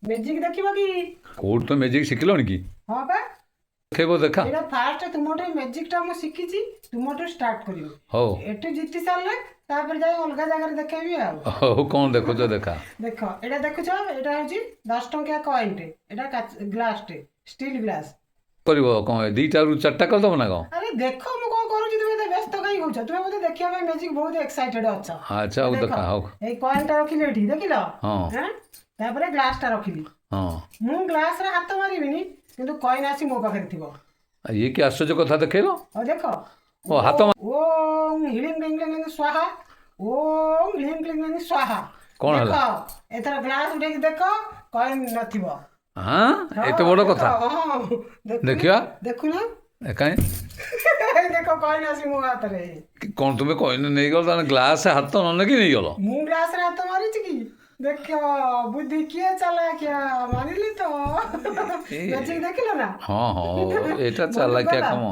Magic ଦେଖିବ କି? କୋଉଠି ତ ମ୍ୟାଜିକ୍ ଶିଖିଲଣି କି? ହଁ ବା, ଦେଖେଇବ ଦେଖା। ଏଇଟା ଫାଷ୍ଟ ତୁମଠୁ ମ୍ୟାଜିକ୍ଟା ମୁଁ ଶିଖିଛି, ତୁମଠୁ ଷ୍ଟାର୍ଟ କରିବି। ହଉ ଏଠୁ ଜିତି ସାରିଲେ ତାପରେ ଯାଇ ଅଲଗା ଜାଗାରେ ଦେଖେଇବି ଆଉ। ହଉ କ'ଣ ଦେଖୁଛ ଦେଖା। ଦେଖ, ଏଇଟା ଦେଖୁଛ, ଏଇଟା ହଉଛି 10 ଟଙ୍କିଆ କଏନ୍ଟେ, ଏଇଟା ଗ୍ଲାସଟେ, ଷ୍ଟିଲ୍ ଗ୍ଲାସ। କରିବ କ'ଣ ଦୁଇଟାରୁ ଚାରିଟା କରିଦେବ ନା କ'ଣ? ଆରେ ଦେଖ ମୁଁ କଣ କରୁଛି, ତୁମେ ଏତେ ବ୍ୟସ୍ତ କାହିଁ ହଉଛ? ତୁମେ ବୋଧେ ଦେଖିବା ପାଇଁ ମ୍ୟାଜିକ୍ ବହୁତ ଏକ୍ସାଇଟେଡ୍ ଅଛ। ଆଚ୍ଛା ହଉ ଦେଖ, ଦେଖା ହଉ। ଏଇ କଏନ୍ଟା ରଖିଲି ଏଠି, ଦେଖିଲ? ହଁ ଆଁ? ତାପରେ ଗ୍ଲାସଟା ରଖିଲି। ହଁ। ମୁଁ ଗ୍ଲାସରେ ହାତ ମାରିବିନି, କିନ୍ତୁ କଏନ୍ ଆସି ମୋ ପାଖରେ ଥିବ। ଇଏ କି ଆଶ୍ଚର୍ଯ୍ୟ କଥା ଦେଖେଇଲ। ହଉ ଦେଖ। ଓ ହାତ ଓମ୍ ହିଳିଂ କ୍ଲିଂ କ୍ଲିଂ ସ୍ୱାହା, ଓମ୍ ହିଳିଂ କ୍ଲିଂ କ୍ଲିଂ ସ୍ୱାହା। କ'ଣ ଦେଖ, ହେଲା? ଏଥର ଗ୍ଲାସ ଉଠେଇକି ଦେଖ, କଏନ୍ ନଥିବ। ହଁ ଏତେ ବଡ଼ କଥା। ହଁ, ଦେଖିବା। ଦେଖୁନ। କାହିଁ ଦେଖ, କଏନ୍ ଆସି ମୋ ହାତରେ। କ'ଣ ତୁମେ କହିନେ ନେଇଗଲ, ତାହେଲେ ଗ୍ଲାସ୍ ହାତ ନ ନେଇକି ନେଇଗଲ? ମୁଁ ଗ୍ଲାସରେ ହାତ ମାରିଛି କି? ଦେଖ, ବୁଦ୍ଧି କିଏ ଚାଲାକିଆ, ମାନିଲି ତ। ମ୍ୟାଜିକ୍ ଦେଖିଲ ନା? ହଁ ହଁ ଏଇଟା ମନକୁ ଚାଲାକିଆ ଗଲା? କାମ।